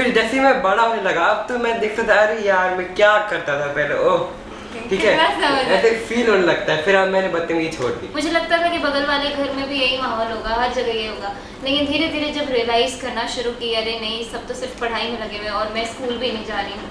फिर जैसे मैं बड़ा होने लगा अब तो मैं देखता था अरे यार मैं क्या करता था पहले। ओह ठीक है, ऐसे फील होने लगता है। फिर अब मैंने बदतमीजी छोड़ दी। मुझे लगता था कि बगल वाले घर में भी यही माहौल होगा, हर जगह ये होगा, लेकिन धीरे धीरे जब रियलाइज करना शुरू किया अरे नहीं सब तो सिर्फ पढ़ाई में लगे हुए और मैं स्कूल भी नहीं जा रही हूँ।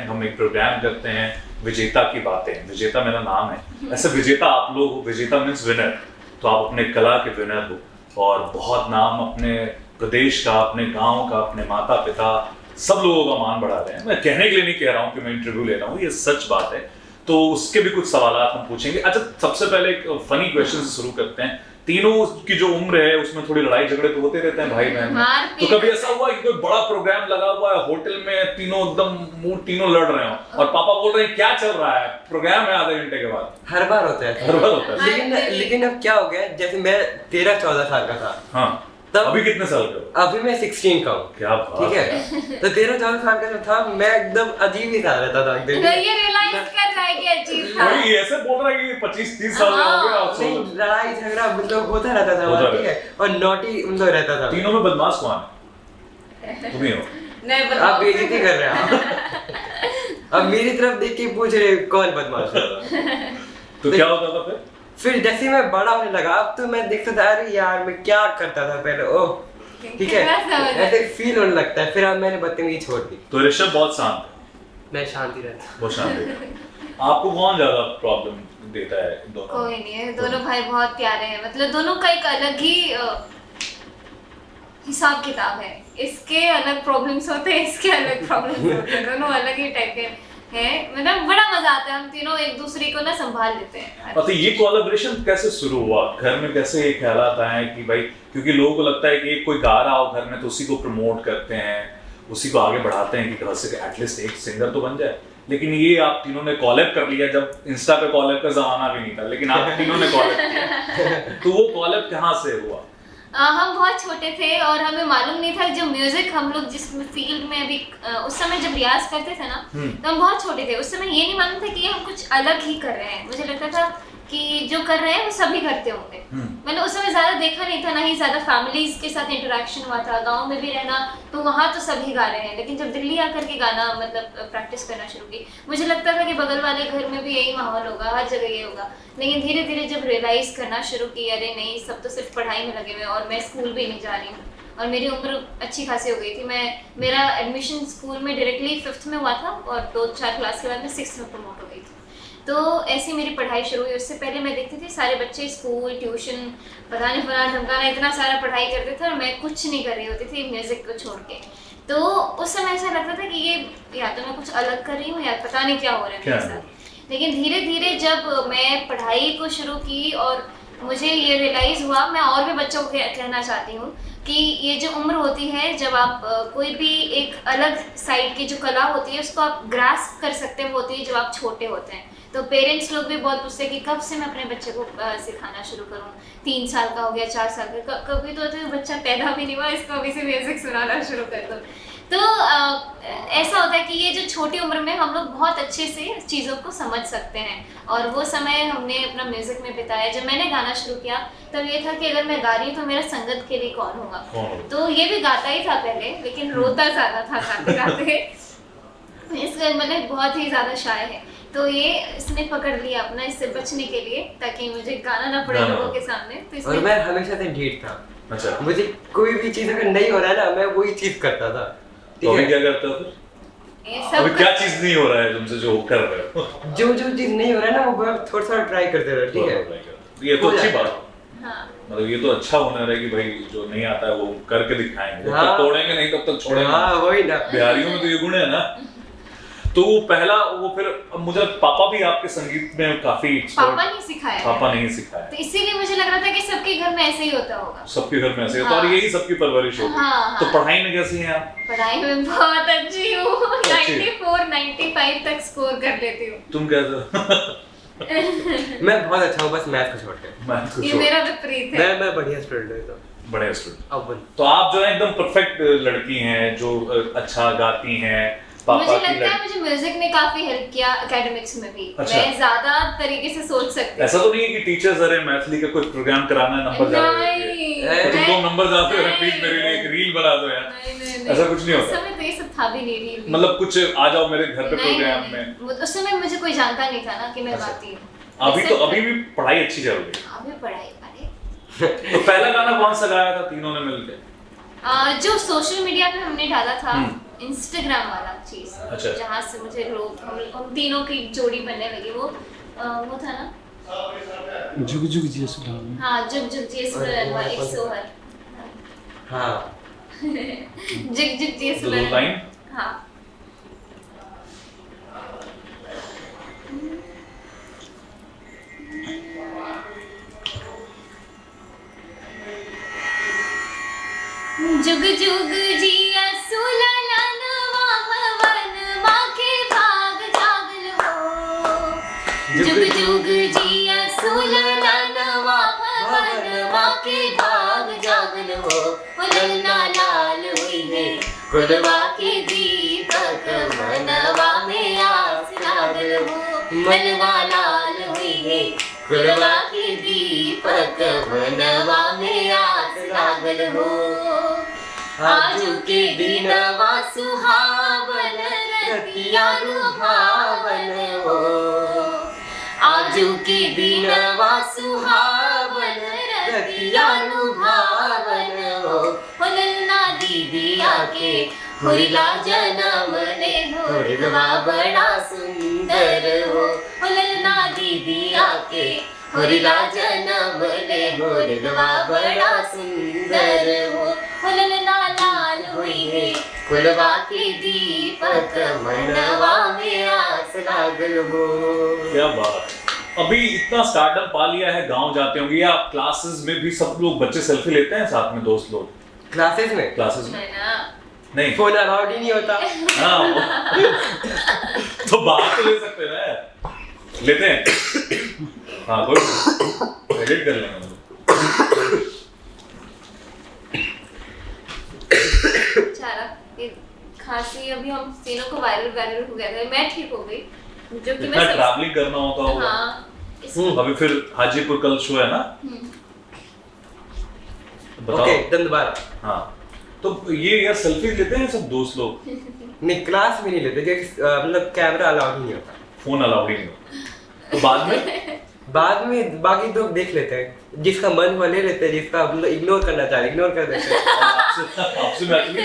हम एक प्रोग्राम करते हैं विजेता की बातें। विजेता मेरा नाम है। ऐसे विजेता आप लोग हो, विजेता मीन्स विनर। तो आप अपने कला के विनर हो और बहुत नाम अपने प्रदेश का, अपने गांव का, अपने माता पिता सब लोगों का मान बढ़ा रहे हैं। मैं कहने के लिए नहीं कह रहा हूँ कि मैं इंटरव्यू ले रहा हूँ, ये सच बात है। तो उसके भी कुछ सवाल हम पूछेंगे। अच्छा, सबसे पहले एक फनी क्वेश्चन से शुरू करते हैं। तीनों की जो उम्र है उसमें थोड़ी लड़ाई झगड़े तो होते रहते हैं भाई बहन। तो कभी ऐसा हुआ कि कोई बड़ा प्रोग्राम लगा हुआ है होटल में, तीनों एकदम तीनों लड़ रहे हो और पापा बोल रहे हैं क्या चल रहा है, प्रोग्राम है आधे घंटे के बाद? हर बार होता है, हर बार होता है। लेकिन अब क्या हो गया, जैसे मैं 13-14 साल का था। हाँ, तब अभी कितने साल का हो? अभी मैं 16 का हूँ। क्या बात ठीक है। तो 13-14 साल का जो था मैं एकदम अजीब ही सा रहता था। तो ये रियलाइज कर रहा है कि अजीब था। वही ऐसे बोल रहा है कि 25-30 साल का हो गया। नहीं, लड़ाई झगड़ा मतलब होता रहता था, ठीक है। और नॉटी मतलब रहता था। तीनों में बदमाश कौन है? तुम ही हो। नहीं, आप बेइज्जती कर रहे हो। अब मेरी तरफ देख के पूछ रहे कौन बदमाश है। तो क्या होता था फिर जैसे मैं बड़ा होने लगा अब तो मैं देखता था अरे यार मैं क्या करता था पहले। ओह ठीक है, ऐसे फील होने लगता है। फिर अब मैंने बदतमीजी छोड़ दी। तो ऋषभ बहुत शांत है। मैं शांति रहता। बहुत शांत है। आपको कौन ज्यादा प्रॉब्लम देता है दोनों? कोई नहीं है, दोनों भाई बहुत प्यारे हैं। मतलब दोनों का एक अलग ही हिसाब किताब है। इसके अलग प्रॉब्लम्स होते हैं, इसके अलग प्रॉब्लम्स होते हैं। दोनों अलग ही टाइप के हैं। मतलब बड़ा मजा आता है, हम तीनों एक दूसरे को ना संभाल लेते हैं। तो ये कोलैबोरेशन कैसे शुरू हुआ? घर में कैसे ये ख्यालात आए कि भाई, क्योंकि लोगों को लगता है कि कोई गा रहा हो घर में तो उसी को प्रमोट करते हैं, उसी को आगे बढ़ाते हैं कि घर से एटलीस्ट एक सिंगर तो बन जाए। लेकिन ये आप तीनों ने कॉलैब कर लिया, जब इंस्टा पे कॉलैब का जमाना भी नहीं था, लेकिन आप तीनों ने कॉलैब किया। तो वो कॉलैब कहाँ से हुआ? हम बहुत छोटे थे और हमें मालूम नहीं था जो म्यूजिक हम लोग जिस फील्ड में अभी उस समय जब रियाज करते थे ना, तो हम बहुत छोटे थे। उस समय ये नहीं मालूम था कि हम कुछ अलग ही कर रहे हैं। मुझे लगता था कि जो कर रहे हैं वो सभी करते होंगे। मैंने उस समय ज्यादा देखा नहीं था, ना ही ज्यादा फैमिलीज के साथ इंटरेक्शन हुआ था। गांव में भी रहना तो वहाँ तो सभी गा रहे हैं, लेकिन जब दिल्ली आकर के गाना मतलब प्रैक्टिस करना शुरू की, मुझे लगता था कि बगल वाले घर में भी यही माहौल होगा, हर जगह ये होगा, लेकिन धीरे धीरे जब रियलाइज करना शुरू किया अरे नहीं सब तो सिर्फ पढ़ाई में लगे हुए और मैं स्कूल भी नहीं जा रही हूँ। और मेरी उम्र अच्छी खासी हो गई थी। मेरा एडमिशन स्कूल में डायरेक्टली 5th में हुआ था और 2-4 क्लास के बाद मैं 6th में प्रमोट हो गई थी। तो ऐसी मेरी पढ़ाई शुरू हुई। उससे पहले मैं देखती थी सारे बच्चे स्कूल, ट्यूशन, पता नहीं फलाना ढमकाना, इतना सारा पढ़ाई करते थे और मैं कुछ नहीं कर रही होती थी म्यूजिक को छोड़ के। तो उस समय ऐसा लगता था कि ये या तो मैं कुछ अलग कर रही हूँ या पता नहीं क्या हो रहा है मेरे साथ। लेकिन धीरे धीरे जब मैं पढ़ाई को शुरू की और मुझे ये रियलाइज हुआ, मैं और भी बच्चों को कहना चाहती हूँ कि ये जो उम्र होती है जब आप कोई भी एक अलग साइड की जो कला होती है उसको आप ग्रास्प कर सकते हैं, वो होती है जब आप छोटे होते हैं। तो पेरेंट्स लोग भी बहुत पूछते हैं कि कब से मैं अपने बच्चे को सिखाना शुरू करूँ। 3 साल का हो गया, 4 साल का, कभी तो बच्चा पैदा भी नहीं हुआ इसको अभी से म्यूजिक सुनाना शुरू कर दो। तो ऐसा होता है कि ये जो छोटी उम्र में हम लोग बहुत अच्छे से चीज़ों को समझ सकते हैं और वो समय हमने अपना म्यूजिक में बिताया। जब मैंने गाना शुरू किया तब ये था कि अगर मैं गा रही हूँ तो मेरा संगत के लिए कौन होगा। तो ये भी गाता ही था पहले, लेकिन रोता ज़्यादा था गाते गाते। इसका मतलब बहुत ही ज़्यादा शाय है। तो ये इसने पकड़ लिया अपना, इससे बचने के लिए, ताकि मुझे गाना ना पड़े लोगों के सामने। तो और मैं हमेशा से ढीठ था। अच्छा। मुझे कोई भी चीज अगर नहीं हो रहा है ना, मैं वही चीज करता था। तो अभी क्या करते हो फिर? अभी क्या चीज नहीं हो रहा है तुमसे जो कर रहे हो? जो चीज नहीं हो रहा है ना वो थोड़ा सा ट्राई करते रहो, ठीक है। ये तो अच्छी बात। हाँ। मतलब ये तो अच्छा हुनर है कि भाई जो नहीं आता है वो करके दिखाएंगे। जब हाँ। तक तोड़ेंगे नहीं तब तक छोड़ेंगे। हाँ वही ना। बिहारियों में तो ये गुण है ना। तो वो पहला वो फिर मुझे पापा भी आपके संगीत में काफी पापा नहीं सिखाया। पापा नहीं सिखाया। तो इसीलिए मुझे लग रहा था कि सबके घर में ऐसे ही होता होगा। सबके घर में ऐसे होता हाँ। और यही सबकी परवरिश होती है। हाँ। तो पढ़ाई में कैसी हैं आप? पढ़ाई में बहुत अच्छी हूँ। 94-95 तक स्कोर कर लेती हूँ। तुम कैसे? मैं बहुत अच्छा हूँ, बस मैथ को छोड़ के। ये मेरा विपरीत है। मैं बढ़िया स्टूडेंट हूँ। बड़े स्टूडेंट। अव्वल। तो आप जो है एकदम परफेक्ट लड़की हैं जो अच्छा गाती हैं, मुझे लगता है मुझे म्यूजिक ने काफी हेल्प किया एकेडमिक्स में भी। अच्छा। मैं ज्यादा तरीके से सोच सकती हूँ। ऐसा तो नहीं है कि टीचर्स अरे मैथिली का कोई प्रोग्राम कराना है नंबर ज्यादा नहीं, तुम 2 नंबर जाते हो प्लीज मेरे लिए एक रील बना दो यार। नहीं, ऐसा कुछ नहीं उस होता। समय तो ये सब था भी नहीं रील। मतलब कुछ आ जाओ मेरे घर पे प्रोग्राम में। उस समय मुझे कोई जानता नहीं था ना कि मैं गाती हूँ। अभी भी पढ़ाई अच्छी चल रही है। अभी पढ़ाई अरे तो पहला गाना कौन सा गाया था तीनों ने मिलकर? जो सोशल मीडिया पे हमने डाला था इंस्टाग्राम वाला चीज, अच्छा। जहाँ से मुझे लोग हम तीनों की जोड़ी बनने लगी, वो था ना जुग जुग जिया सुलाम। हाँ जुग जुग जिया सुलनवा एक सोहर। हाँ जुग जुग जिया दो सुलनवा। लाइन। हाँ जुग जुग जिया सुलनवा भवन माके भाग जागल हो। जुग जुग जिया सुलनवा भवन माके भाग जागल हो। ललना लाल हुई है कुलवा के दीपक मनवा में आस लागल हो। मनवा लाल हुई है कुलवा के दीपक मनवा में आस लागल हो। आजू के दिनवा सुहावन रतिया लुभावन हो। आजू के दिनवा सुहावन रतिया लुभावन हो। ललना दीदी आके हुरिला जन्म ले हुरिलवा बड़ा सुंदर हो। ललना दीदी आके हुरिला जन्म ले हुरिलवा बड़ा सुंदर हो। ललना लाल हुई है कुलवा के दीपक मनवा में आस लागल हो। क्या बात। अभी इतना स्टार्टअप पा लिया है, गांव जाते होंगे या क्लासेस में भी सब लोग बच्चे सेल्फी लेते हैं साथ में, दोस्त लोग क्लासेस में नहीं फोन अलाउड ही नहीं होता। हाँ तो बाहर तो ले सकते हैं ना, लेते हैं। हाँ कोई एडिट कर लेंगे। खांसी अभी हम तीनों को वायरल हो गया था। मैं ठीक हो गई, जो कि मैं ट्रैवलिंग करना होता होगा। हाँ अभी फिर हाजीपुर कल शो है ना, बताओ। ओके एकदम दोबारा। हाँ तो ये यार सेल्फी लेते हैं सब दोस्त लोग? नहीं क्लास में नहीं लेते, मतलब कैमरा अलाउड नहीं होता, फोन अलाउड ही नहीं होता। तो बाद में बाकी लोग देख लेते हैं, जिसका मन हुआ ले लेते हैं, जिसका मतलब इग्नोर करना चाहे इग्नोर कर देते हैं। आपसे मैथिली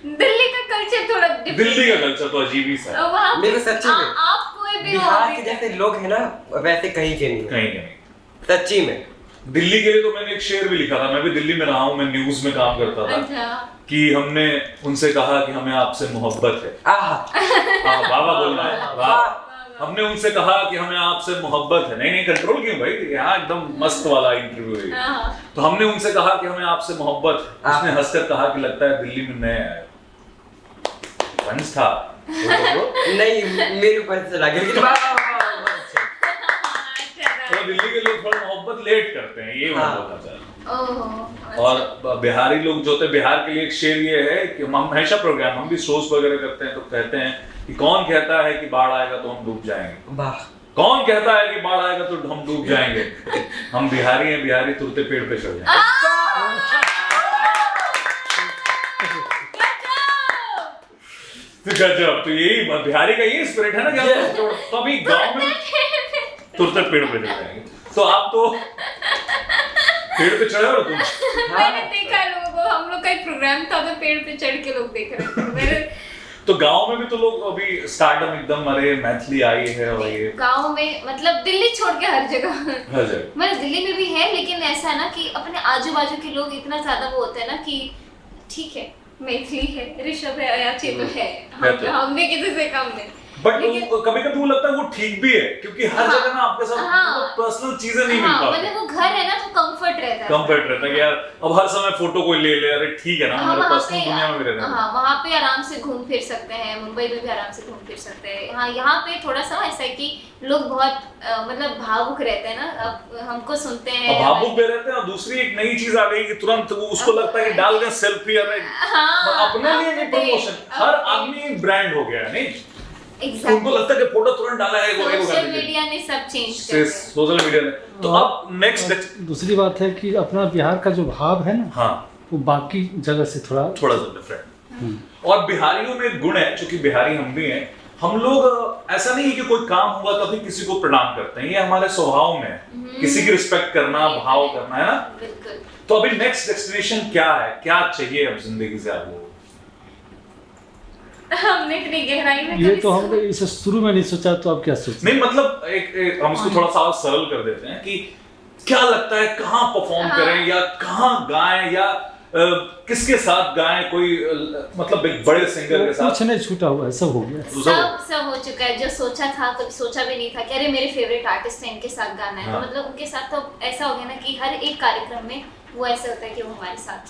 दिल्ली का कल्चर थोड़ा दिल्ली का कल्चर तो अजीब ही सा है। मेरे को सच्ची में आप कोई भी बिहार के जैसे लोग हैं ना वैसे कहीं के नहीं, कहीं नहीं। सच्ची में। दिल्ली के लिए तो मैंने एक शेर भी लिखा था, मैं भी दिल्ली में रहा हूँ, मैं न्यूज में काम करता था। अच्छा। कि हमने उनसे कहा कि हमें आपसे मोहब्बत है। बाबा बोल रहा है वाह। हमने उनसे कहा कि हमें आपसे मोहब्बत है। नहीं कंट्रोल क्यों भाई, यहाँ एकदम मस्त वाला इंटरव्यू है। तो हमने उनसे कहा कि हमें आपसे मोहब्बत है। उसने हंसकर कहा कि लगता है दिल्ली में नए आए पंच था। नहीं मेरे ऊपर से लगा तो दिल्ली के लोग थोड़ा मोहब्बत लेट करते हैं, ये मैं बोलना चाह रहा हूँ। और बिहारी लोग जो थे, बिहार के लिए एक शेर ये है कि हम हमेशा प्रोग्राम, हम भी शोज वगैरह करते हैं तो कहते हैं कि कौन कहता है कि बाढ़ आएगा तो हम डूब जाएंगे, कौन कहता है कि बाढ़ आएगा तो हम डूब जाएंगे, हम बिहारी हैं, बिहारी तुरते पेड़ पे चढ़ जाएंगे। गजब। तो यही बिहारी का ये स्पिरिट है ना क्या? तो अभी गांव में तुरते पेड़ पे चढ़ जाएंगे। तो आप तो पेड़ पे चढ़े हो तुम? मैंने देखा लोगों को, हम लोग का एक प्रोग्राम था तो पेड़ पे चढ़ के लोग देख रहे थे मेरे। तो गांव में भी तो लोग अभी स्टार्टअप एकदम, अरे मैथिली आई है और ये गांव में मतलब दिल्ली छोड़ के हर जगह मतलब दिल्ली में भी है, लेकिन ऐसा है ना कि अपने आजू बाजू के लोग इतना ज्यादा वो होते हैं ना कि ठीक है मैथिली है, ऋषभ है, अयाची तो है, हम भी किसी से कम नहीं। बट कभी कभी वो लगता है वो ठीक भी है, क्योंकि हर जगह ना आपके साथ पर्सनल चीजें नहीं मिल पाती। मतलब वो घर है ना तो कंफर्ट रहता है, कंफर्ट रहता है कि यार अब हर समय फोटो कोई ले ले, अरे ठीक है ना, हमारे पर्सनल दुनिया में भी रहना है। हाँ, वहाँ पे आराम से घूम फिर सकते हैं, मुंबई में भी आराम से घूम फिर सकते हैं। हाँ, यहाँ पे थोड़ा सा ऐसा है कि लोग बहुत मतलब भावुक रहते हैं ना, अब हमको सुनते हैं भावुक भी रहते हैं, और दूसरी एक नई चीज आ गई कि तुरंत वो उसको लगता है कि डाल दें सेल्फी, अरे अपने लिए नहीं प्रमोशन, हर आदमी ब्रांड हो गया है नहीं। Exactly. उनको लगता है कि फोटो तुरंत डाला है, सोशल मीडिया ने सब चेंज कर दिया। सोशल मीडिया ने। तो अब नेक्स्ट दूसरी बात है कि अपना बिहार का जो भाव है ना, हाँ, वो बाकी जगह से थोड़ा सा डिफरेंट। और बिहारियों में एक गुण है, क्योंकि बिहारी हम भी हैं, हम लोग ऐसा नहीं है कि कोई काम हुआ तभी किसी को प्रणाम करते हैं, ये हमारे स्वभाव में है, किसी की रिस्पेक्ट करना, भाव करना, है ना। बिल्कुल। तो अभी नेक्स्ट डेस्टिनेशन क्या है, क्या चाहिए अब जिंदगी से आपको? हमने इतनी गहराई में ये तो हमने इसे शुरू में नहीं सोचा, तो अब क्या सोचते? नहीं मतलब एक हम इसको थोड़ा सा सरल कर देते हैं कि क्या लगता है कहाँ परफॉर्म करें, या कहाँ गाएं, या किसके साथ गाएं, कोई मतलब एक बड़े सिंगर के साथ? कुछ नहीं छूटा हुआ है, सब हो गया, सब हो चुका है। जो सोचा था कभी सोचा भी नहीं था कि अरे मेरे फेवरेट आर्टिस्ट हैं, इनके साथ गाना है। तो मतलब उनके साथ तो ऐसा हो गया ना कि हर एक कार्यक्रम में वो ऐसा होता है कि वो हमारे साथ,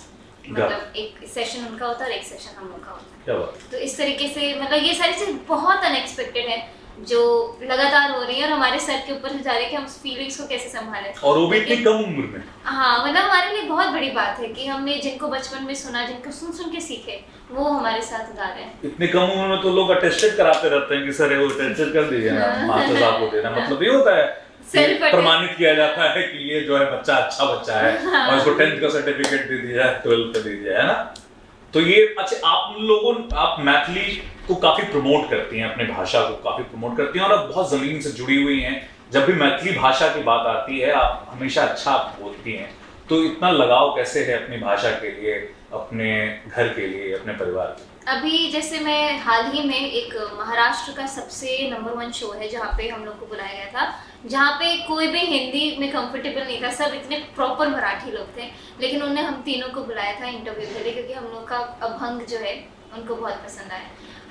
मतलब एक सेशन उनका होता है और एक सेशन हम लोग का होता है। क्या बात? तो इस तरीके से मतलब ये सारी चीज बहुत अनएक्सपेक्टेड है जो लगातार हो रही है, और हमारे सर के ऊपर से जा रही है कि हम उस फीलिंग्स को कैसे संभालें, और वो भी इतनी कम उम्र में। हाँ, मतलब हमारे लिए बहुत बड़ी बात है कि हमने जिनको बचपन में सुना, जिनको सुन सुन के सीखे, वो हमारे साथ गा रहे हैं। इतनी कम उम्र में तो लोग अटेस्टेड कराते रहते हैं कि सर वो अटेस्टेड कर दीजिए ना, मास्टर साहब को देना, मतलब ये होता है प्रमाणित किया जाता है कि ये जो है बच्चा अच्छा बच्चा है, और इसको 10th का सर्टिफिकेट दे दिया है, 12th का दे दिया है ना। तो ये अच्छा, आप मैथिली को काफी प्रमोट करती हैं, अपने भाषा को काफी प्रमोट करती हैं, और आप बहुत जमीन से जुड़ी हुई हैं। जब भी मैथिली भाषा की बात आती है, आप हमेशा अच्छा बोलती हैं। तो इतना लगाव कैसे है अपनी भाषा के लिए, अपने घर के लिए, अपने परिवार के लिए? अभी जैसे मैं हाल ही में एक महाराष्ट्र का सबसे नंबर 1 शो है जहाँ पे हम लोग को बुलाया गया था, जहाँ पे कोई भी हिंदी में कंफर्टेबल नहीं था, सब इतने प्रॉपर मराठी लोग थे, लेकिन उन्होंने हम तीनों को बुलाया था इंटरव्यू के लिए, क्योंकि हम लोग का अभंग जो है उनको बहुत पसंद आया।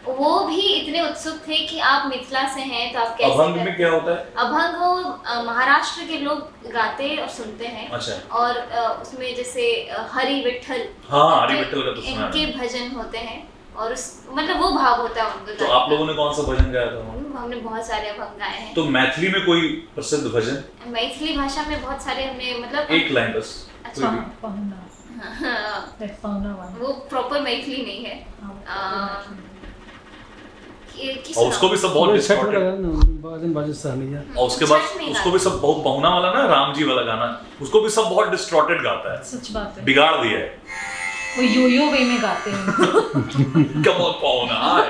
वो भी इतने उत्सुक थे कि आप मिथिला से हैं तो आप कैसे। अभंग में क्या होता है? अभंग वो महाराष्ट्र के लोग गाते और सुनते हैं। अच्छा। और उसमें जैसे हरि विठल, हाँ, हरि विठल का तो सुना है। इनके भजन होते हैं, और उस मतलब वो भाव होता है उनका। तो आप लोगों ने कौन सा भजन गाया था? हमने बहुत सारे अभंग गाए हैं। तो मैथिली में कोई प्रसिद्ध भजन? मैथिली भाषा में बहुत सारे हमने, मतलब एक लाइन बस। अच्छा, हाँ, वो प्रॉपर मैथिली नहीं है। और उसको भी सब बहुत डिस्टॉर्टेड, और उसके बाद उसको भी सब बहुत बहुना वाला ना, राम जी वाला गाना, उसको भी सब बहुत डिस्टॉर्टेड गाता है। सच बात है, बिगाड़ दिया है। वो यो वे में गाते हैं। कम ऑन पौना है।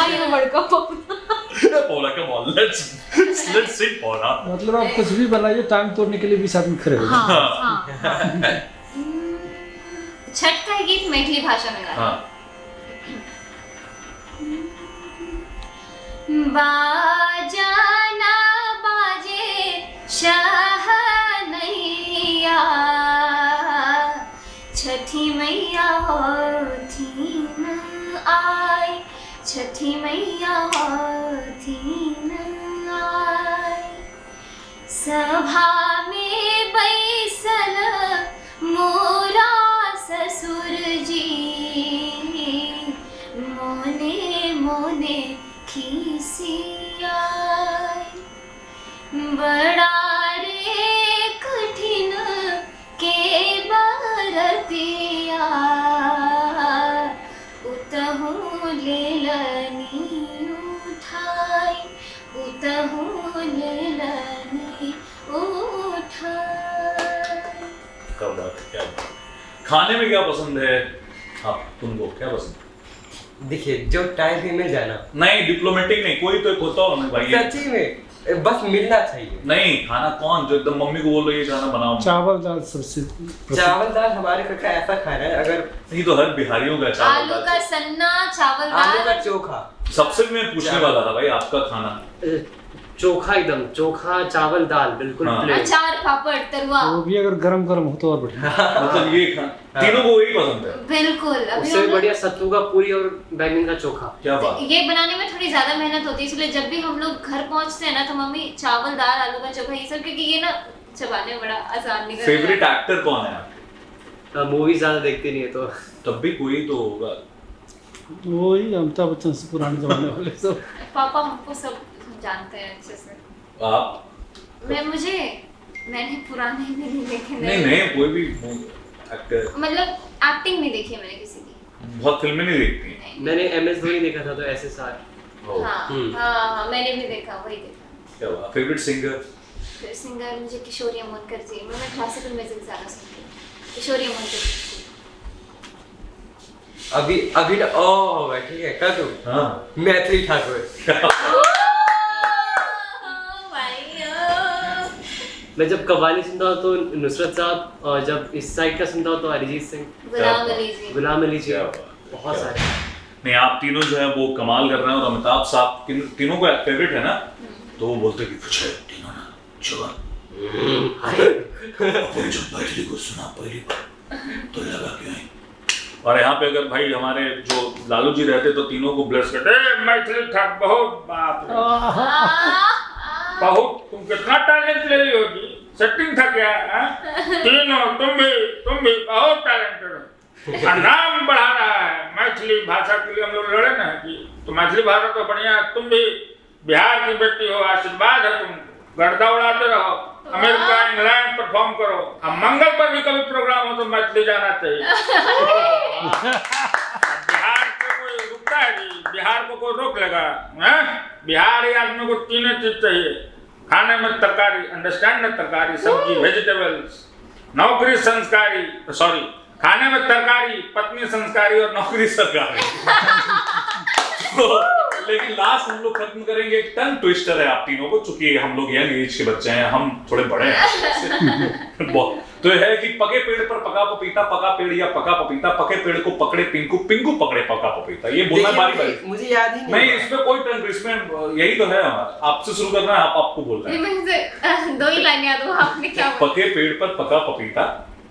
आई नो वर्ड का पौना। पौना कम ऑन, लेट्स सिंग पौना। मतलब आप कुछ भी बनाइए, टाइम तोड़ने के लिए 20 आदमी खड़े हो जाएं। हाँ। छठ का गीत मैथिली भाषा में गाया। हाँ। बाजाना बाजे शहनैया, छठी मैया होथिन आय, छठी मैया होथिन आय। सभा में बैसल मोरा ससुर जी, मोने मोने खिसियाय। बड़ा रे कठिन के बरतिया, उतहु लेलनी उठाई, उतहु लेलनी उठाई। क्या बात है, क्या बात। खाने में क्या पसंद है आप, तुमको क्या पसंद? देखिए, जो टाइम भी मिल जाए ना। नहीं, डिप्लोमेटिक नहीं, कोई तो एक होता हो ना भाई, सच्ची में बस मिलना चाहिए। नहीं, खाना कौन जो एकदम मम्मी को बोल रही है खाना बनाओ? चावल दाल सबसे चावल दाल हमारे घर का ऐसा खाना है, अगर नहीं तो हर बिहारियों का चावल आलू का सन्ना, चावल आलू का दाल, चोखा। सबसे मैं पूछने वाला था भाई, आपका खाना चोखा एकदम, चोखा चावल दाल बिल्कुल हाँ। प्लेन। अचार पापड़ तरुआ वो भी अगर गरम गरम हो तो और बढ़िया। मतलब ये तीनों को वही पसंद है। बिल्कुल। अभी उससे हम लोग बढ़िया सत्तू का पूरी और बैंगन का चोखा। क्या बात। ये बनाने में थोड़ी ज्यादा मेहनत होती है, इसलिए जब भी हम लोग घर पहुंचते हैं ना तो मम्मी चावल दाल आलू का चोखा ये सब, क्योंकि ये ना चबाने में बड़ा आसान निकल फेवरेट एक्टर कौन है आपके? मूवी ज्यादा देखते नहीं है तो तब भी कोई तो होगा। वही अमिताभ बच्चन से पुराने जमाने वाले सब। पापा हमको सब जानते हैं अच्छे से। आप? मैंने पुराने भी नहीं देखे। नहीं कोई भी एक्टर। मतलब एक्टिंग नहीं देखी है मैंने किसी की। बहुत फिल्में नहीं देखती हैं। नहीं। मैंने MS धोनी देखा था तो SSR। ओह, हाँ मैंने भी देखा, वही देखा। क्या बात। Favourite singer? फिर सिंगर मुझे किशोरी अमोनकर जी, मैं क्लासिकल म्यूजिक ज्यादा सुनती हूँ। किशोरी अमोनकर जी। अभी ना ओ होगा, ठीक है कर दो। हाँ। मैथिली ठाकुर। मैं जब कव्वाली सुनता हूँ तो नुसरत साहब, और जब इस साइड का सुनता हूँ तो अरिजीत सिंह, गुलाम अली जी। गुलाम अली जी, क्या बात, बहुत क्या सारे। नहीं आप तीनों जो है वो कमाल कर रहे हैं। और अमिताभ साहब तीनों को फेवरेट है ना, तो वो बोलते कि कुछ है तीनों ना जवान। अपन जब मैथिली को सुना पहली बार तो लगा क्यों है। और यहाँ पे अगर भाई हमारे जो लालू जी रहते तो तीनों को ब्लेस करते, मैथिली था बहुत बाप रे बहुत, तुम कितना टैलेंट ले रही होगी, सेटिंग था क्या? तीनों तुम भी बहुत टैलेंटेड हो और नाम बढ़ा रहा है मैथिली भाषा के लिए। हम लोग लड़े ना कि तो मैथिली भाषा तो बढ़िया, तुम भी बिहार की बेटी हो, आशीर्वाद है, तुम गर्दा उड़ाते रहो, अमेरिका इंग्लैंड परफॉर्म करो, अब मंगल पर भी कभी प्रोग्राम हो तो मैथिली जाना चाहिए। बिहार को कोई रुकता है जी? बिहार को कोई रोक लेगा? बिहारी आदमी को तीन चीज चाहिए, खाने में तरकारी, अंडरस्टैंड ना, तरकारी सब्जी वेजिटेबल्स, नौकरी संस्कारी, सॉरी खाने में तरकारी, पत्नी संस्कारी और नौकरी सरकारी। लेकिन लास्ट हम लोग खत्म करेंगे, एक टंग ट्विस्टर है आप तीनों को, चूंकि हम लोग यंग एज के बच्चे हैं, हम थोड़े बड़े हैं। तो है कि पके पेड़ पर पका पपीता, पका पेड़ या पका पपीता, पके पेड़ को पकड़े पिंकू, पिंकू पकड़े पका पपीता। ये बोलना बारी बारी। मुझे याद ही नहीं इसमें कोई टंग ट्विस्टमेंट, यही तो है हमारा। आपसे शुरू करना है, आपको बोलना है। मुझे दो ही लाइन याद हुआ, आपने क्या बोला? पके पेड़ पर पका पपीता,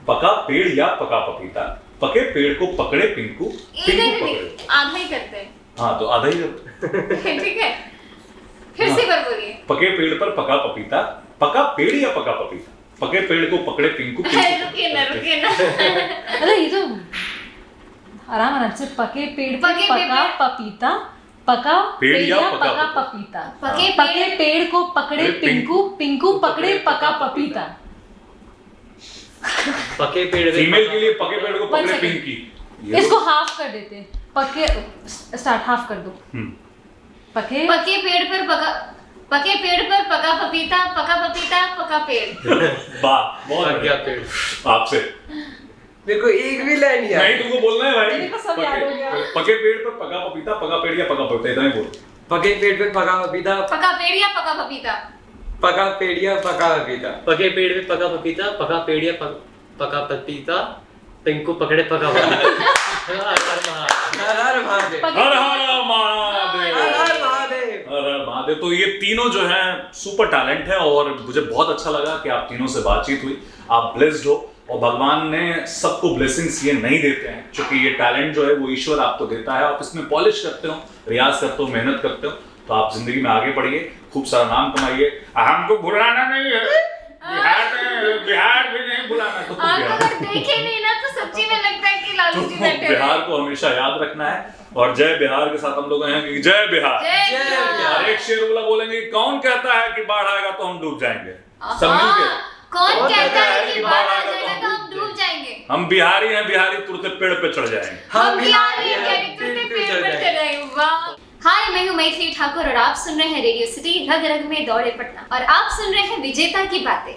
पका पेड़ या पका पपीता, पके पेड़ को पकड़े पिंकू, पिंकू पकड़े। आधा ही करते हैं। हाँ तो आधा ही करते। ठीक है, फिर से बार बोलिए। पके पेड़ पर पका पपीता, पका पेड़ या पका पपीता, पके पेड़ को पकड़े पिंकू, रुकिए ना। अरे ये तो आराम से पके पेड़ पर पके पका पेड़- पपीता, पका पेड़ पेड़ या या पका पका पपीता। पपीता, पके पके पेड़ को पकड़े पिंकू, पिंकू पकड़े पका पपीता। पके पेड़ में फीमेल के लिए पके पेड़ को One पकड़े second. पिंकी। इसको हाफ कर देते हैं। पके स्टार्ट हाफ कर दो। पके पके पेड़ पर पका पपीता, पका पपीता, पका पेड़। वाह बहुत पक गया बढ़िया। पेड़। आपसे मेरे को एक भी लाइन याद नहीं तुमको बोलना है भाई। मेरे को सब याद हो गया। पके पेड़ पर पका पपीता, पका पेड़ या पका पपीता, इतना ही बोल। पके पेड़ पे पका पपीता, पका पेड़ या पका पपीता? पका पेड़िया पका पपीता। पके पेड़ में पका पपीता, पका पेड़ या पका पपीता, पिंकू पकड़े पका पपीता। हर हर महादेव, हर हर महादेव, हर हर महादेव। हर हर महादेव। तो ये तीनों जो हैं सुपर टैलेंट है और मुझे बहुत अच्छा लगा कि आप तीनों से बातचीत हुई। आप ब्लेस्ड हो और भगवान ने सबको ब्लेसिंग्स ये नहीं देते हैं, क्योंकि ये टैलेंट जो है वो ईश्वर आपको देता है। आप इसमें पॉलिश करते हो, रियाज करते हो, मेहनत करते हो, तो आप जिंदगी में आगे बढ़िए, खूब सारा नाम कमाइए। हमको भुलाना नहीं है, बिहार भी नहीं भुलाना। तो आप अगर देखे नहीं ना तो सच्ची में लगता है कि लालू जी बैठे हैं। बिहार को हमेशा याद रखना है। और जय बिहार के साथ हम लोग हैं कि जय बिहार। जय बिहार। और एक शेर बोला बोलेंगे कि कौन कहता है कि बाढ़ आएगा तो हम डूब जाएंगे। सब मिलके कौन कहता है कि बाढ़ आ जाएगा तो हम डूब जाएंगे? हम बिहारी हैं, बिहारी तुरंत पेड़ पे चढ़ जाएंगे। हम बिहारी हैं, कैरेक्टर पे पेड़ पर चढ़ जाएंगे। वाह। हाय, मैं हूँ मैथिली ठाकुर और आप सुन रहे हैं रेडियो सिटी, रग रग में दौड़े पटना, और आप सुन रहे हैं विजेता की बातें।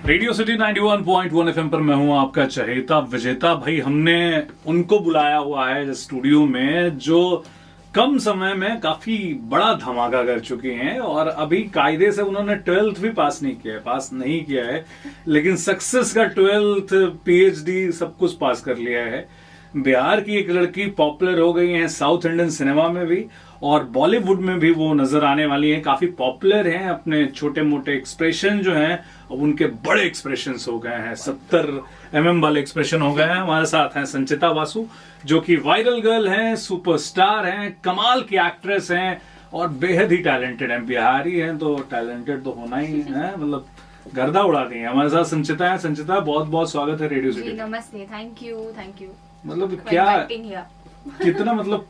रेडियो सिटी 91.1 FM पर मैं हूं आपका चहेता विजेता। भाई हमने उनको बुलाया हुआ है स्टूडियो में जो कम समय में काफी बड़ा धमाका कर चुके हैं और अभी कायदे से उन्होंने 12th भी पास नहीं किया है, लेकिन सक्सेस का 12th PhD सब कुछ पास कर लिया है। बिहार की एक लड़की पॉपुलर हो गई है साउथ इंडियन सिनेमा में भी और बॉलीवुड में भी वो नजर आने वाली हैं। काफी पॉपुलर हैं, अपने छोटे मोटे एक्सप्रेशन जो हैं अब उनके बड़े एक्सप्रेशंस हो गए हैं, 70 mm वाले एक्सप्रेशन हो गए हैं। हमारे साथ हैं संचिता बासु जो कि वायरल गर्ल हैं, सुपरस्टार हैं, कमाल की एक्ट्रेस हैं और बेहद ही टैलेंटेड हैं। बिहारी हैं तो टैलेंटेड तो होना ही है, मतलब गर्दा उड़ा दी है। हमारे साथ संचिता है। संचिता, बहुत बहुत स्वागत है रेडियो सिटी। नमस्ते, थैंक यू। मतलब क्या कितना मतलब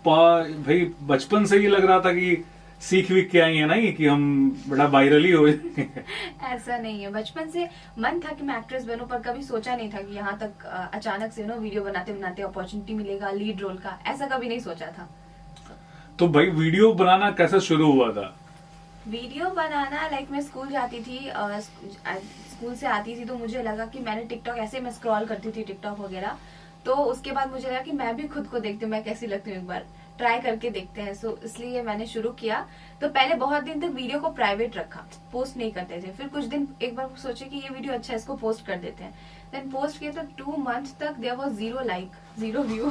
भाई बचपन से ही लग रहा था कि सीख वीख के आई है ना ये कि हम बड़ा वायरल ही हो ऐसा नहीं है, बचपन से मन था कि मैं एक्ट्रेस बनूं, पर कभी सोचा नहीं था कि यहाँ तक अचानक से वीडियो बनाते बनाते अपॉर्चुनिटी मिलेगा लीड रोल का, ऐसा कभी नहीं सोचा था। तो भाई वीडियो बनाना कैसे शुरू हुआ था? वीडियो बनाना मैं स्कूल जाती थी, स्कूल से आती थी तो मुझे लगा कि मैंने टिकटॉक, ऐसे मैं स्क्रॉल करती थी टिकटॉक वगैरह, तो उसके बाद मुझे लगा कि मैं भी खुद को देखती हूँ मैं कैसी लगती हूँ, एक बार ट्राई करके देखते हैं। सो इसलिए मैंने शुरू किया। तो पहले बहुत दिन तक वीडियो को प्राइवेट रखा, पोस्ट नहीं करते थे। फिर कुछ दिन एक बार सोचे कि ये वीडियो अच्छा है, इसको पोस्ट कर देते हैं। देन पोस्ट किया तो 2 months तक देयर वाज 0 लाइक 0 व्यू।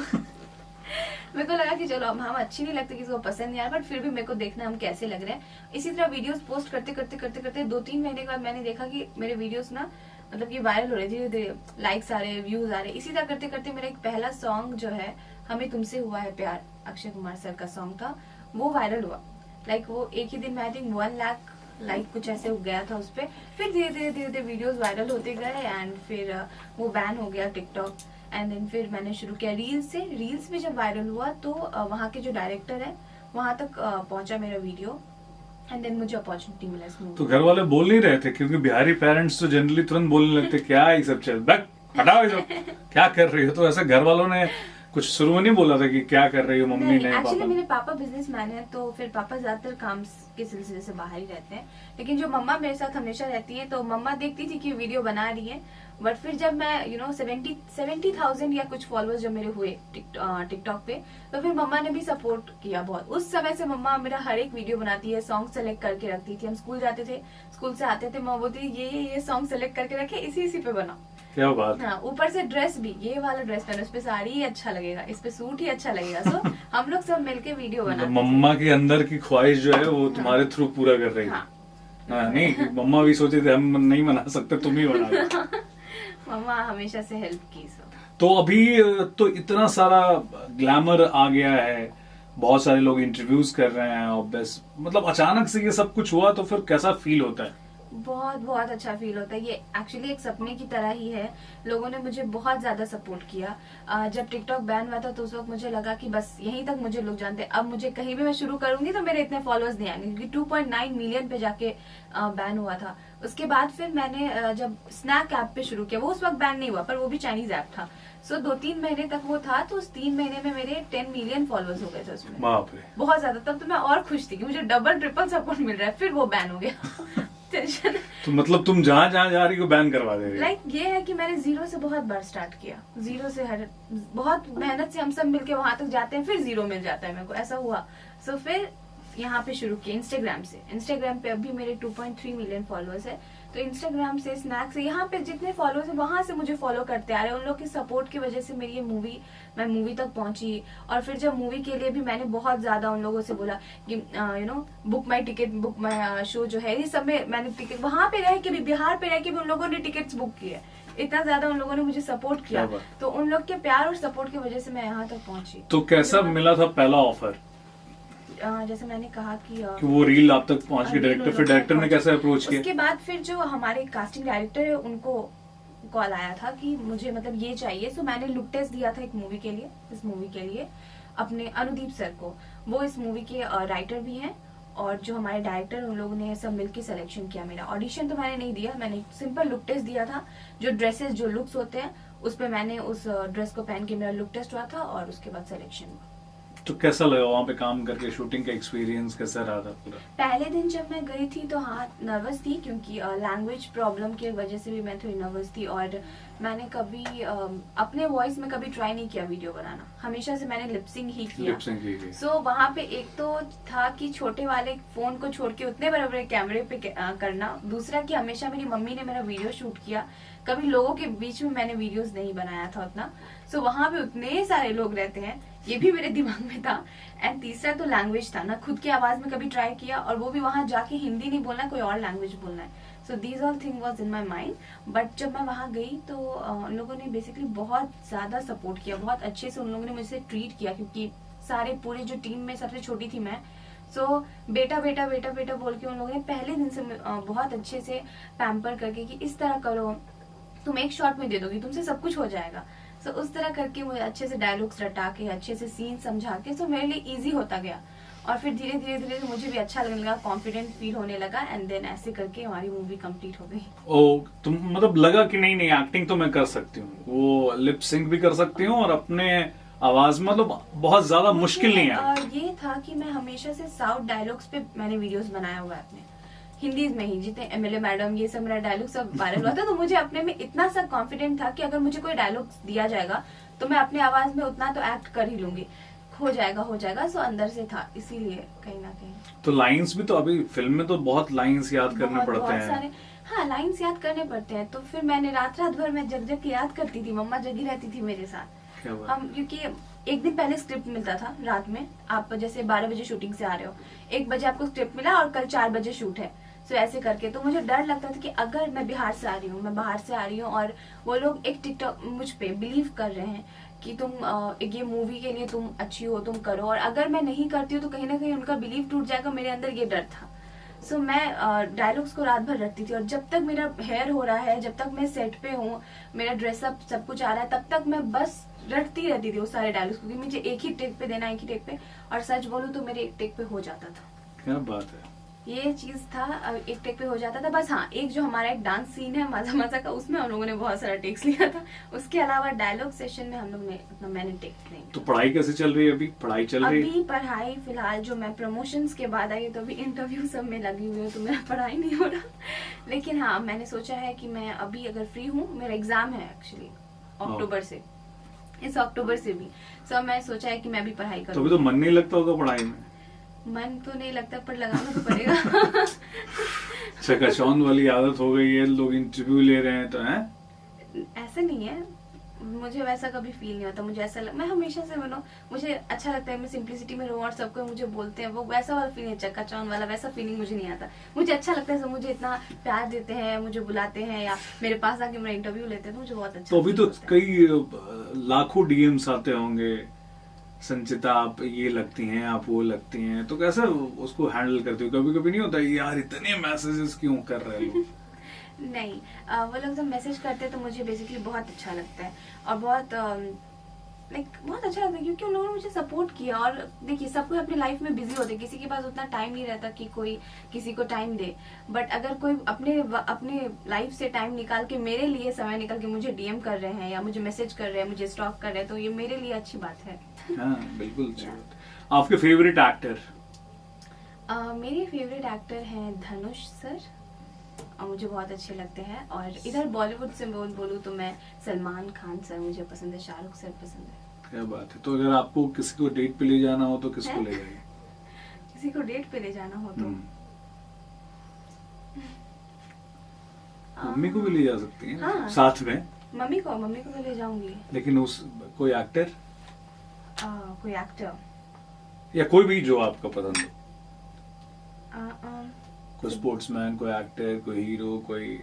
मेरे को लगा कि चलो अब हम अच्छी नहीं लगती, किसी को पसंद नहीं आ रहा, बट फिर भी मेरे को देखना हम कैसे लग रहे हैं। इसी तरह वीडियोस पोस्ट करते करते करते करते 2-3 महीने के बाद मैंने देखा कि मेरे वीडियोस ना मतलब कि वायरल हो रहे, धीरे धीरे लाइक्स आ रहे, व्यूज आ रहे। इसी तरह करते करते मेरा एक पहला सॉन्ग जो है हमें तुमसे हुआ है प्यार, अक्षय कुमार सर का सॉन्ग था, वो वायरल हुआ। वो एक ही दिन में आई थिंक 1 लाख लाइक कुछ ऐसे हो गया था उस पर। फिर धीरे धीरे वीडियोस वायरल होते गए एंड फिर वो बैन हो गया टिकटॉक। एंड देन फिर मैंने शुरू किया रील्स से। रील्स में जब वायरल हुआ तो वहाँ के जो डायरेक्टर है वहां तक पहुंचा मेरा वीडियो एंड देन मुझे अपॉर्चुनिटी मिला इसमें। तो घर वाले बोल नहीं रहे थे? क्योंकि बिहारी पेरेंट्स तो जनरली तुरंत बोलने लगते क्या ये सब चल बैक हटाओ, ये सब क्या कर रही हो। तो ऐसे घर वालों ने कुछ शुरू में नहीं बोला था कि क्या कर रही हो मम्मी ने? एक्चुअली मेरे पापा बिजनेसमैन है तो फिर पापा ज्यादातर काम के सिलसिले से बाहर ही रहते हैं, लेकिन जो मम्मा मेरे साथ हमेशा रहती है तो मम्मा देखती थी कि वीडियो बना रही है। बट फिर जब मैं 70,000 या कुछ फॉलोअर्स जब मेरे हुए टिकटॉक पे, तो फिर मम्मा ने भी सपोर्ट किया बहुत। उस समय से मम्मा मेरा हर एक वीडियो बनाती है, सॉन्ग सेलेक्ट करके रखती थी। हम स्कूल जाते थे, स्कूल से आते थे, मम्मा बोलती ये सॉन्ग सेलेक्ट करके रखे, इसी पे बना। क्या बात। हाँ, ऊपर से ड्रेस भी ये वाला ड्रेस पहनो, इस पे साड़ी ही अच्छा लगेगा, इस पे सूट ही अच्छा लगेगा। सो हम लोग सब मिलके वीडियो बनाते थे। मम्मा के अंदर की ख्वाहिश जो है वो तुम्हारे थ्रू पूरा कर रही है। नहीं, मम्मा भी सोचे थे हम नहीं बना सकते, तुम ही बना। मम्मा हमेशा से हेल्प की। तो अभी तो इतना सारा ग्लैमर आ गया है, बहुत सारे लोग इंटरव्यूज कर रहे हैं और बस मतलब अचानक से ये सब कुछ हुआ तो फिर कैसा फील होता है? बहुत बहुत अच्छा फील होता है। ये एक्चुअली एक सपने की तरह ही है। लोगों ने मुझे बहुत ज्यादा सपोर्ट किया। जब टिकटॉक बैन हुआ था तो उस वक्त मुझे लगा कि बस यहीं तक मुझे लोग जानते हैं, अब मुझे कहीं भी मैं शुरू करूंगी तो मेरे इतने फॉलोअर्स नहीं आएंगे, क्योंकि 2.9 मिलियन पे जाके बैन हुआ था। उसके बाद फिर मैंने जब स्नैक ऐप पे शुरू किया, वो उस वक्त बैन नहीं हुआ पर वो भी चाइनीज ऐप था। सो 2-3 महीने तक वो था, तो उस 3 महीने में मेरे 10 मिलियन फॉलोअर्स हो गए थे उसमें। बहुत ज्यादा। तब तो मैं और खुश थी कि मुझे डबल ट्रिपल सपोर्ट मिल रहा है। फिर वो बैन हो गया। तो मतलब तुम जहाँ जा रही हो बैन करवा दे रही हो। ये है कि मैंने 0 से बहुत बार स्टार्ट किया, 0 से बहुत मेहनत से हम सब मिलके वहां तक जाते हैं, फिर 0 मिल जाता है मेरे को, ऐसा हुआ। सो फिर यहाँ पे शुरू किया इंस्टाग्राम से। इंस्टाग्राम पे अभी मेरे 2.3 मिलियन फॉलोअर्स है। तो इंस्टाग्राम से, स्नैक से, यहाँ पे जितने फॉलोअर्स है वहां से मुझे फॉलो करते आ रहे हैं। उन लोग की सपोर्ट की वजह से मेरी ये मैं मूवी तक पहुंची। और फिर जब मूवी के लिए भी मैंने बहुत ज्यादा उन लोगों से बोला कि book my ticket, book my show जो है, ये सब में मैंने टिकट वहां पे रह के भी, बिहार पे रह के भी उन लोगों ने टिकट्स बुक किए। इतना ज्यादा उन लोगों ने मुझे सपोर्ट किया, तो उन लोग के प्यार और सपोर्ट की वजह से मैं यहाँ तक पहुंची। तो कैसा मिला था पहला ऑफर? जैसे मैंने कहा कि वो रील आप तक पहुंच गई डायरेक्टर, फिर डायरेक्टर ने कैसे अप्रोच किया? उसके बाद फिर जो हमारे कास्टिंग डायरेक्टर है उनको कॉल आया था कि मुझे मतलब ये चाहिए। सो मैंने लुक टेस्ट दिया था एक मूवी के लिए, इस मूवी के लिए अपने अनुदीप सर को। वो इस मूवी के राइटर भी हैं और जो हमारे डायरेक्टर, उन लोगों ने सब मिलकर सिलेक्शन किया मेरा। ऑडिशन तो मैंने नहीं दिया, मैंने सिंपल लुक टेस्ट दिया था। जो ड्रेसेस, जो लुक्स होते हैं उस पर मैंने उस ड्रेस को पहन के मेरा लुक टेस्ट हुआ था और उसके बाद सिलेक्शन हुआ। तो कैसा लगा वहाँ पे काम करके, शूटिंग का एक्सपीरियंस कैसा रहा था पूरा? पहले दिन जब मैं गई थी तो हाँ नर्वस थी, क्योंकि लैंग्वेज प्रॉब्लम की वजह से भी मैं थोड़ी नर्वस थी। और मैंने कभी अपने वॉइस में कभी ट्राई नहीं किया वीडियो बनाना, हमेशा से मैंने लिपसिंग ही किया। सो वहाँ पे एक तो था कि छोटे वाले फोन को छोड़ के उतने बड़े बड़े कैमरे पे करना, दूसरा कि हमेशा मेरी मम्मी ने मेरा वीडियो शूट किया, कभी लोगों के बीच में मैंने वीडियोस नहीं बनाया था उतना। सो वहाँ पे उतने सारे लोग रहते हैं, ये भी मेरे दिमाग में था। एंड तीसरा तो लैंग्वेज था ना, खुद की आवाज में कभी ट्राई किया, और वो भी वहाँ जाके हिंदी नहीं बोलना, कोई और लैंग्वेज बोलना है। So these all thing was in my mind. But जब मैं वहाँ गई तो उन लोगों ने बेसिकली बहुत ज्यादा सपोर्ट किया, बहुत अच्छे से उन लोगों ने मुझसे ट्रीट किया, क्योंकि सारे पूरे जो टीम में सबसे छोटी थी मैं। सो बेटा बेटा बेटा बेटा बोल के उन लोगों ने पहले दिन से बहुत अच्छे से पैम्पर करके कि इस तरह करो, तुम एक शॉट में दे दोगी, तुमसे सब कुछ हो जाएगा। सो उस तरह करके मुझे अच्छे से डायलॉग्स रटा के, अच्छे से सीन समझा के, सो मेरे लिए इजी होता गया। और फिर धीरे धीरे धीरे मुझे भी अच्छा लगने लगा, कॉन्फिडेंट फील होने लगा। एंड देन ऐसे करके हमारी मूवी कंप्लीट हो गई। ओ, तुम मतलब लगा कि नहीं एक्टिंग तो मैं कर सकती हूँ, वो लिप सिंक भी कर सकती हूँ और अपने आवाज मतलब बहुत ज्यादा मुश्किल नहीं है। ये था कि मैं हमेशा से साउथ डायलॉग्स पे मैंने वीडियोस बनाया हुआ है अपने, हिंदी में ही, जितने एमएलए मैडम ये सब मेरा डायलॉग सब वायरल हुआ था। तो मुझे अपने में इतना सा कॉन्फिडेंट था कि अगर मुझे कोई डायलॉग दिया जाएगा तो मैं अपनी आवाज में उतना तो एक्ट कर ही लूंगी, हो जाएगा। सो अंदर से था, इसीलिए कहीं ना कहीं। तो लाइंस भी तो अभी फिल्म में तो बहुत लाइंस याद करने पड़ते हैं। सारे हाँ लाइंस याद करने पड़ते हैं। तो फिर मैंने रात भर मैं जग के याद करती थी, मम्मा जगी रहती थी मेरे साथ। हम क्योंकि एक दिन पहले स्क्रिप्ट मिलता था रात में, आप जैसे 12 बजे शूटिंग से आ रहे हो, 1 बजे आपको स्क्रिप्ट मिला और कल 4 बजे शूट है। सो ऐसे करके तो मुझे डर लगता था कि अगर मैं बिहार से आ रही हूँ, मैं बाहर से आ रही हूँ और वो लोग एक टिकटॉक मुझ पे बिलीव कर रहे हैं कि तुम ये मूवी के लिए तुम अच्छी हो, तुम करो, और अगर मैं नहीं करती हूँ तो कहीं ना कहीं उनका बिलीव टूट जाएगा। मेरे अंदर ये डर था। सो मैं डायलॉग्स को रात भर रटती थी, और जब तक मेरा हेयर हो रहा है, जब तक मैं सेट पे हूँ, मेरा ड्रेसअप सब कुछ आ रहा है, तब तक मैं बस रटती रहती थी वो सारे डायलॉग्स, क्योंकि मुझे एक ही टेक पे देना, एक ही टेक पे। और सच बोलूं तो मेरे एक टेक पे हो जाता था। क्या बात है, ये चीज था, एक टेक पे हो जाता था बस। हाँ, एक जो हमारा एक डांस सीन है मजा मजा का, उसमें हम लोगों ने बहुत सारा टेक्स लिया था। उसके अलावा डायलॉग सेशन में हम लोग ने उतना मैंने टेक्स नहीं। तो पढ़ाई कैसे चल रही है अभी? पढ़ाई चल रही है अभी पढ़ाई फिलहाल जो मैं प्रमोशंस के बाद आई तो अभी इंटरव्यू सब में लगी हुई हूँ, तो मेरा पढ़ाई नहीं हो रहा। लेकिन हाँ, मैंने सोचा है कि मैं अभी अगर फ्री हूँ, मेरा एग्जाम है एक्चुअली अक्टूबर से, इस अक्टूबर से भी। सो मैं सोचा है कि मैं भी पढ़ाई करूँ। तो अभी तो मन नहीं लगता होगा पढ़ाई में? मन तो नहीं लगता, पर लगाना तो पड़ेगा। चकाचौंध वाली आदत हो गई है, लोग इंटरव्यू ले रहे हैं तो है। ऐसा नहीं है, मुझे वैसा कभी फील नहीं होता। मुझे ऐसा मैं हमेशा से मुझे अच्छा लगता है मैं सिंप्लिसिटी में रहूं और सबको मुझे बोलते हैं, वो वैसा वाला फीलिंग, चकाचौंध वाला वैसा फीलिंग मुझे नहीं आता। मुझे अच्छा लगता है सब मुझे इतना प्यार देते हैं, मुझे बुलाते हैं या मेरे पास आके मेरा इंटरव्यू लेते हैं, तो मुझे बहुत अच्छा। तो अभी तो कई लाखों डीएम्स आते होंगे, संचिता आप ये लगती हैं, आप वो लगती हैं, तो कैसे उसको हैंडल करते हो? कभी कभी नहीं होता यार इतने मैसेजेस क्यों कर रहे हो? नहीं, वो लोग जब मैसेज करते हैं तो मुझे बेसिकली बहुत अच्छा लगता है, और बहुत बहुत अच्छा लगता है, क्योंकि उन लोगों ने मुझे सपोर्ट किया। और देखिए, सब कोई अपनी लाइफ में बिजी होते हैं, किसी के पास उतना टाइम नहीं रहता कि कोई किसी को टाइम दे। बट अगर कोई अपने लाइफ से टाइम निकाल के मेरे लिए समय निकाल के मुझे डीएम कर रहे हैं या मुझे मैसेज कर रहे हैं, मुझे स्टॉक कर रहे हैं, तो ये मेरे लिए अच्छी बात है। हाँ, बिल्कुल। आपके फेवरेट एक्टर? मेरे फेवरेट एक्टर हैं धनुष सर, और मुझे बहुत अच्छे लगते हैं। और इधर बॉलीवुड से बोलूँ तो मैं सलमान खान सर मुझे पसंद है, शाहरुख सर पसंद है। क्या बात है। तो अगर आपको किसी को डेट पे ले जाना हो तो किसको ले जाएंगे? किसी को डेट पे ले जाना हो तो मम्मी को भी ले जा सकती हैं। हाँ, साथ में मम्मी को भी ले जाऊंगी। लेकिन उस कोई एक्टर कोई एक्टर या कोई भी जो आपका पसंद हो, कोई तो स्पोर्ट्समैन, कोई एक्टर, कोई हीरो, कोई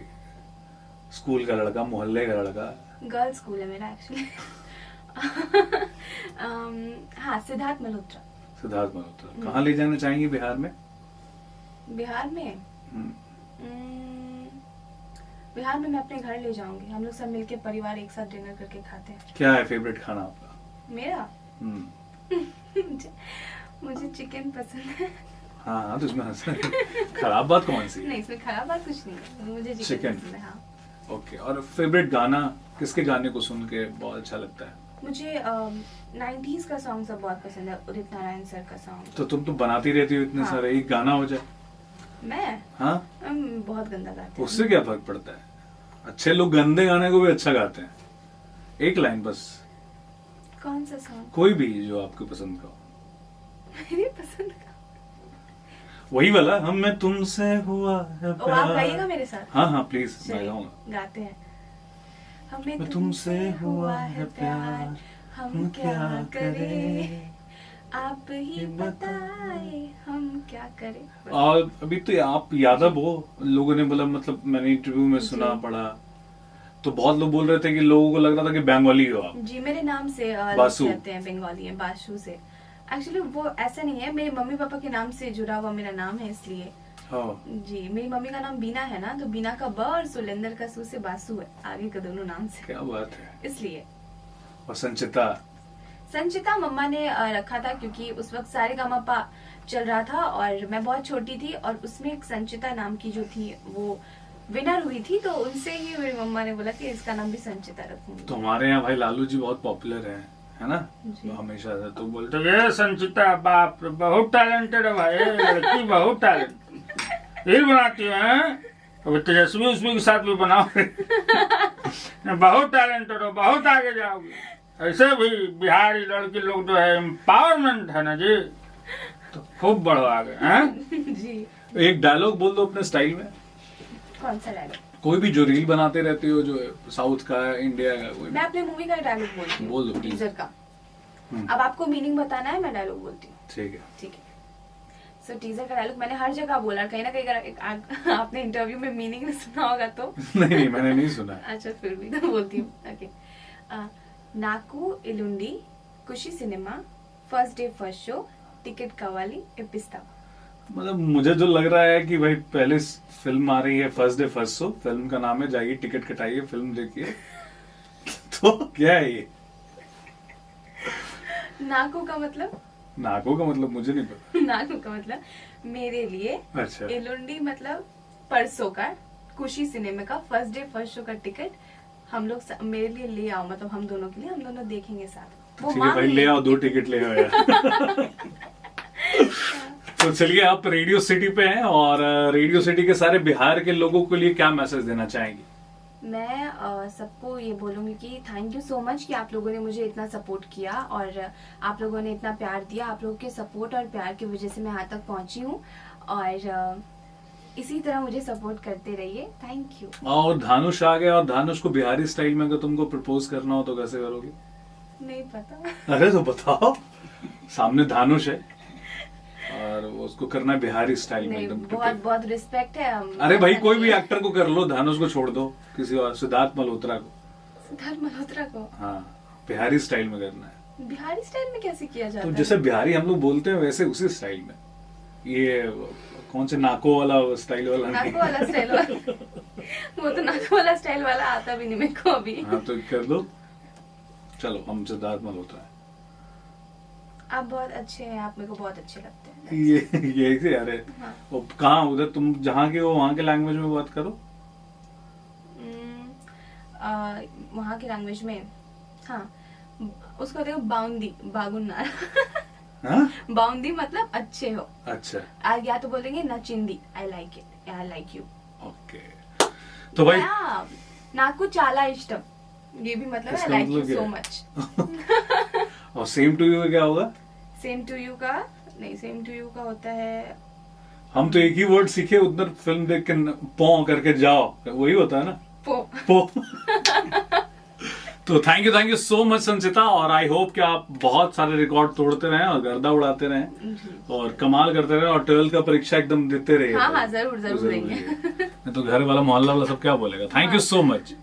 स्कूल का लड़का, मोहल्ले का लड़का? गर्ल्स स्कूल है मेरा एक्चुअली। हाँ, सिद्धार्थ मल्होत्रा। सिद्धार्थ मल्होत्रा। कहाँ ले जाना चाहेंगे बिहार में? बिहार में बिहार में मैं अपने घर ले जाऊंगी, हम लोग सब मिलके परिवार एक साथ डिनर करके खाते हैं। क्या है फेवरेट खाना आपका? मेरा मुझे चिकन पसंद है। हाँ, तो इसमें खराब बात कौन सी? नहीं, इसमें खराब बात कुछ नहीं है, मुझे चिकन पसंद है। हाँ। ओके। और फेवरेट गाना, किसके गाने को सुन के बहुत अच्छा लगता है? मुझे 90s का सॉन्ग सब बहुत पसंद है, उदित नारायण सर का सॉन्ग। तो तुम तो बनाती रहती हो इतने हाँ। सारे, एक गाना हो जाए। मैं हाँ, बहुत गंदा गाती हूँ। उससे क्या फर्क पड़ता है? अच्छे लोग गंदे गाने को भी अच्छा गाते हैं। एक लाइन बस, कौन सा सॉन्ग? कोई भी जो आपको पसंद का हो। मेरी पसंद का वही वाला, हम में तुमसे हुआ है ओ, आप गाइएगा मेरे साथ? हाँ हाँ प्लीज, मैं चलिए, गाऊंगा। गाते हैं। हमें मैं तुमसे हुआ है प्यार, हम क्या करें, आप ही बताए हम क्या करें। और अभी तो आप यादव हो, लोगों ने बोला, मतलब मैंने इंटरव्यू में सुना पढ़ा, तो बहुत लोग बोल रहे थे कि लोगों को लग रहा था कि बंगाली हो आप। जी, मेरे नाम से बासु। कहते हैं, बंगाली है, बासु से। एक्चुअली वो ऐसा नहीं है, मेरे मम्मी पापा के नाम से जुड़ा हुआ मेरा नाम है, इसलिए। हाँ, जी, मेरी मम्मी का नाम बीना है ना, तो बीना का ब और सुलेंदर का सु से बासु है, आगे का दोनों नाम से, क्या बात है। इसलिए। और संचिता? संचिता मम्मा ने रखा था क्योंकि उस वक्त सारेगामापा चल रहा था और मैं बहुत छोटी थी, और उसमें एक संचिता नाम की जो थी वो विनर हुई थी, तो उनसे ही मेरी मम्मा ने बोला कि इसका नाम भी संचिता रखूंगी। तो हमारे यहाँ भाई लालू जी बहुत पॉपुलर है ना? जी। तो हमेशा से तो बोलते ये संचिता बाप रे, बहुत टैलेंटेड है भाई, लड़की बहुत टैलेंटेड, रील बनाती है। अब तेजस्वी उसमें के साथ भी बनाओ बहुत टैलेंटेड हो, बहुत आगे जाओगे। ऐसे भी बिहारी लड़की लोग जो है एम्पावरमेंट है ना जी, तो खूब बढ़ो आगे हैं। जी। एक डायलॉग बोल दो अपने स्टाइल में, कौन सा डायलॉग? कोई भी जो रील बनाते रहते हो, जो साउथ का है, इंडिया का, कोई मैं अपने मूवी का डायलॉग बोलती हूँ, बोल दो, please। टीजर का। अब आपको मीनिंग बताना है, मैं डायलॉग बोलती हूँ। ठीक है। ठीक है। सो टीजर का डायलॉग मैंने हर जगह बोला, कहीं ना कहीं अगर आपने इंटरव्यू में मीनिंग नहीं सुना होगा तो नहीं मैंने नहीं सुना। अच्छा, फिर भी तो बोलती हूँ। ओके। नाकू इलुंडी Khushi cinema first day first show ticket कवाली एपिस्ता। मतलब मुझे जो लग रहा है कि भाई पहले फिल्म आ रही है first day first show, film का नाम है, जाइए टिकट कटाइए, फिल्म देखिए तो क्या है ये? नाकू का मतलब? नाको का मतलब मुझे नहीं पता। नाकू का मतलब मेरे लिए, अच्छा। इलुंडी मतलब परसों का, खुशी सिनेमा का फर्स्ट डे फर्स्ट शो का टिकट हम लोग मेरे लिए ले आओ, मतलब हम दोनों के लिए, हम दोनों देखेंगे साथ। ठीक है भाई, ले आओ, 2 टिकट ले आओ यार। तो चलिए, आप रेडियो सिटी पे हैं, और रेडियो सिटी के सारे बिहार के लोगों के लिए क्या मैसेज देना चाहेंगे? मैं सबको ये बोलूंगी कि थैंक यू सो मच कि आप लोगों ने मुझे इतना सपोर्ट किया, और आप लोगों ने इतना प्यार दिया। आप लोगों के सपोर्ट और प्यार की वजह से मैं यहाँ तक पहुंची हूँ, और इसी तरह मुझे सपोर्ट करते रहिए। Thank you. और धानुष आ गया, और धानुष को बिहारी स्टाइल में अगर तुमको प्रपोज करना हो तो कैसे करोगे? नहीं पता। अरे तो बताओ, सामने धानुष है और उसको करना है बिहारी स्टाइल में नहीं, एकदम। बहुत बहुत रिस्पेक्ट है। अरे भाई, कोई भी एक्टर को कर लो, धानुष को छोड़ दो, किसी और, सिद्धार्थ मल्होत्रा को। सिद्धार्थ मल्होत्रा को? हाँ, बिहारी स्टाइल में करना है। बिहारी स्टाइल में कैसे किया जाता तो है? जैसे बिहारी हम लोग बोलते हैं वैसे उसी स्टाइल में। ये कौन से नाको वाला स्टाइल वाला नहीं। नाको वाला स्टाइल वाला वो तो नाको वाला स्टाइल वाला आता भी नहीं मेरे को अभी। हाँ तो कर दो, चलो हम सिद्धार्थ मल्होत्रा है। आप बहुत अच्छे हैं, आप मेरे को बहुत अच्छे लगते हैं। ये ऐसे यार है। हाँ। वो कहाँ, उधर तुम जहाँ के हो वहाँ के लैंग्वेज में बात करो। वहाँ की लैंग्वेज में, हाँ, उसको देखो बाउंदी, बागुन्नार। हाँ? बाउंदी मतलब अच्छे हो। अच्छा। या तो बोलेंगे नचिंदी, I like it, I like you. Okay, तो भाई नाकू चाला इष्टम, ये भी मतलब I like you so much. और सेम टू यू क्या होगा? सेम टू यू का नहीं, सेम टू यू का होता है, हम तो एक ही वर्ड सीखे उधर फिल्म देख के, पो करके जाओ, वही होता है ना, पो। तो थैंक यू सो मच संचिता, और आई होप कि आप बहुत सारे रिकॉर्ड तोड़ते रहें और गर्दा उड़ाते रहें और कमाल करते रहें, और 12th का परीक्षा एकदम देते रहिए। हाँ, जरूर देंगे। तो घर वाला, मोहल्ला वाला सब क्या बोलेगा। Thank you so much.